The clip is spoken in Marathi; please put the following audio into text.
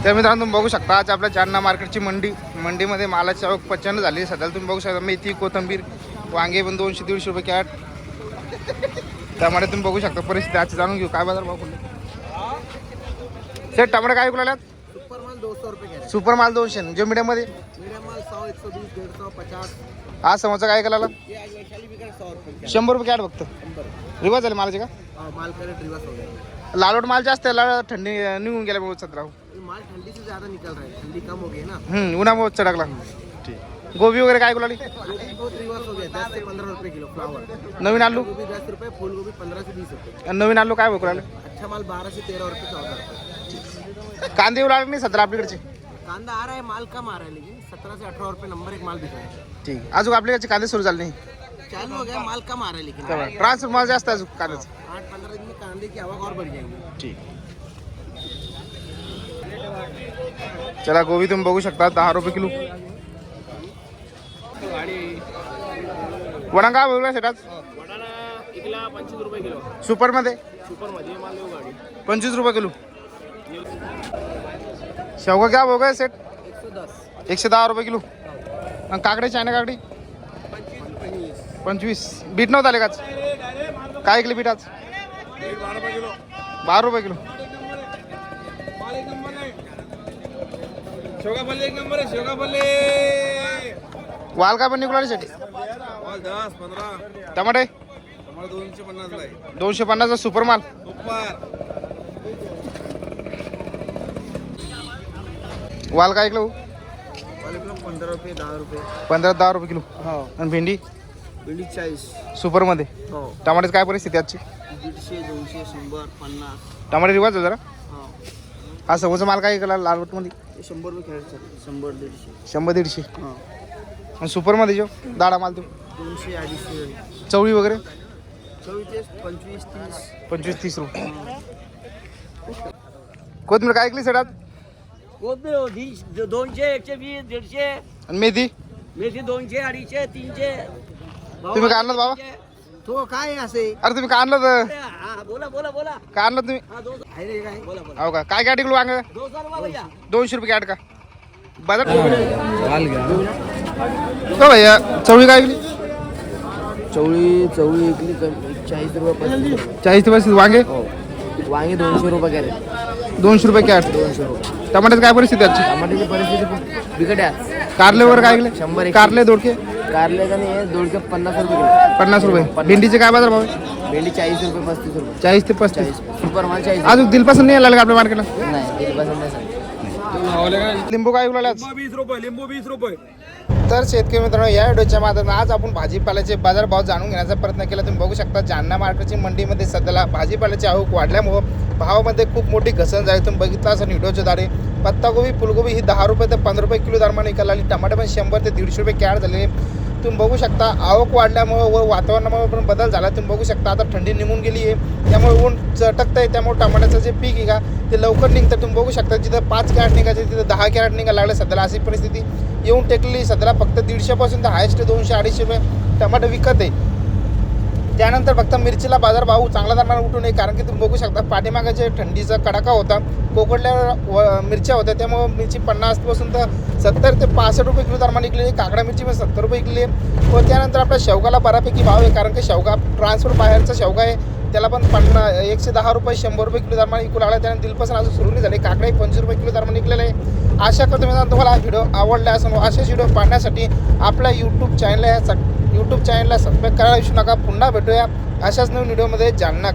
तर मित्रांनो तुम्ही बघू शकता आज आपल्या जालना मार्केटची मंडीमध्ये मालाची आवक प्रचंड झाली आहे सध्या. तुम्ही बघू शकता मेथी, कोथिंबीर, वांगे पण 200-150 रुपये कॅट. टमाटे तुम्ही बघू शकता परिस्थिती आजची. जाणून घेऊ काय बाजार भाव कुठले सेट टमाटे काय कुठला सुपर माल 200 रुपये. सुपर माल 200. जो मीडियम मध्ये मीडियम माल 100, 120, 150, 50. आज समोरचा काय केला ये आज वैशाली बिकट 100 रुपये. 100 रुपये कॅट फक्त. 100 रिवाज झाले मालाचे का माल करेक्ट रिवर्स हो गया. लालोट माल जास्त आहे. थंडी निघून गेल्या बहुत सतरा. ये माल ठंडी से ज्यादा निकल रहा है. ठंडी कम हो गई ना. उन्हामुळे चढकला. गोबी वगैरे काय कुठला गोभी बहुत रिवर्स हो गया. 10 से 15 रुपये किलो फ्लावर. नवीन आलू गोभी 10 रुपये, फूल गोभी 15 से 20 रुपये. नवीन आलू काय बघू अच्छा माल 12 से 13 रुपये 14 रुपये. कांदे येऊ लागले नाही सध्या आपल्याकडचे. कांदा आ रहा है, माल कम आ रहा है, लेकिन 17 से 18 रुपये नंबर एक माल बिक रहा है. ठीक. अजून आपल्याकडचे कांदे सुरू झाले नाही. चालू हो गया, माल कम आ रहा है, लेकिन ट्रान्सफर माल जास्त आहे अजून कांद्याचं. 8-15 दिन में कांदे की आवक और बढ़ जाएगी. ठीक. चला गोबी तुम्ही बघू शकता 10 रुपये किलो. वडा काय बघूया सेटाच 25 रुपये किलो. सुपर मध्ये सुपर मध्ये माल देऊ गाडी 25 रुपये किलो. शेवगा क्या बघूया सेट 110. 110 रुपये किलो. आणि काकडी चायना काकडी 25. बीट नव्हतं आले काच काय ऐकले बीट आज 12 रुपये किलो. शेवगा भल्ले 1 नंबर है. शेवगा भल्ले वाल काय पण निघून साठी 10-15. टमाटे 250 ला आहे. 250 सुपर माल. वाल काय ऐकलं 15 रुपये 10 रुपये. 15-10 रुपये किलो. हो. आणि भेंडी भेंडी 40. सुपर मध्ये. हो. टमाट्याची काय परिस्थिती आजची 150, 200, 100, 50. टमाटे रिवाज हो जरा. हो. हा समोरचा माल काय केला लालवट मध्ये 100 रुपये खेळायचं. 100-150. 100-150. हो. आणि सुपर मध्ये जो दाडा माल तो 200-250. चवळी वगैरे 24, 25, 30. 25-30 रुपये. कोथिंबीर काय ऐकली सेटात. कोथिंबीर 200, 120, 150. आणि मेथी मेथी 200, 250, 300. तुम्ही काय आणलं बाबा. तो काय असे. अरे तुम्ही काय आणलं तर हा बोला बोला बोला. काय आणलं तुम्ही हा 200 आहे रे काय. बोला बोला. हो का काय काय टिकलो वांग 200 रुपये भैया. 200 रुपये कॅट का बाजार हो भैया. चवळी काय ऐकली चवळी इकली 40 रुपये 35. 40 ते 35. वांगे वांगे 200 रुपये कॅरेट. 200 रुपये कॅट. 200 रुपये. टमाट्याची काय परिस्थिती आजची. टमाट्याची परिस्थिती बिकट आहे. कारले वगैरे काय ऐकले 100. कारले दोडके कारले का नाही 250 रुपये किलो. 50 रुपये. भेंडीचे काय बाजार भाव आहे. भेंडी 40 रुपये 35 रुपये. 40 ते 35. सुपर माल 40. अजून दिलपासून नाही आला का आपल्या मार्केटला. नाही दिलपासून नाही सांगितलं. लिंबू काय उलाले 20 रुपये. लिंबू 20 रुपये. तर शेतकरी मित्रांनो या व्हिडिओच्या माध्यमातून आज आपण भाजीपाल्याचे बाजारभाव जाणून घेण्याचा प्रयत्न केला. तुम्ही बघू शकता जालना मार्केटची मंडीमध्ये सध्याला भाजीपाल्याची आवक वाढल्यामुळं भावामध्ये खूप मोठी घसरण झाली. तुम्ही बघितलं असं व्हिडिओच्या द्वारे. पत्तागोबी फुलगोबी ही 10 रुपये ते 15 रुपये किलो दरम्यान विकायला आली. टमाटे पण 100 ते 150 रुपये कॅट झालेले. तुम्ही बघू शकता आवक वाढल्यामुळं व वातावरणामुळे पण बदल झाला. तुम्ही बघू शकता आता थंडी निघून गेली आहे त्यामुळे ऊन चटकतं आहे. त्यामुळे टमाट्याचं जे पीक आहे का ते लवकर निघतं. तुम्ही बघू शकता जिथं 5 कॅरेट निघायचे तिथं 10 कॅरेट निघायला लागले. सध्याला अशी परिस्थिती येऊन टेकलेली. सध्याला फक्त 150 पासून तर हायस्ट 200-250 रुपये टमाटे विकत आहे. त्यानंतर फक्त मिरचीला बाजारभाव चांगला दरम्यान उठू नये कारण की तुम्ही बघू शकता पाठीमागाचे थंडीचा कडाका होता. कोकडल्या मिरच्या होत्या त्यामुळे मिरची 50 पासून तर 70 ते 65 रुपये किलो दरम्यान विकलेली. काकडा मिरची पण 70 रुपये विकली आहे. व त्यानंतर आपल्या शेवगाला बऱ्यापैकी भाव आहे कारण की शेवगा ट्रान्सफर बाहेरचा शेवगा आहे त्याला पण 110 रुपये 100 रुपये किलो दरम्यान विकू लागला. त्यानंतर दिलपासून अजून सुरू नाही झाले. काकडे 25 रुपये किलो दरम्यान विकलेले आहे. आशा करतो मित्रांनो तुम्हाला हा व्हिडिओ आवडला असेल. असेच व्हिडिओ पाहण्यासाठी आपल्या यूट्यूब चॅनलला सबस्क्राईब करायला विसरू नका. पुन्हा भेटूया अशाच नवीन व्हिडिओमध्ये जालना.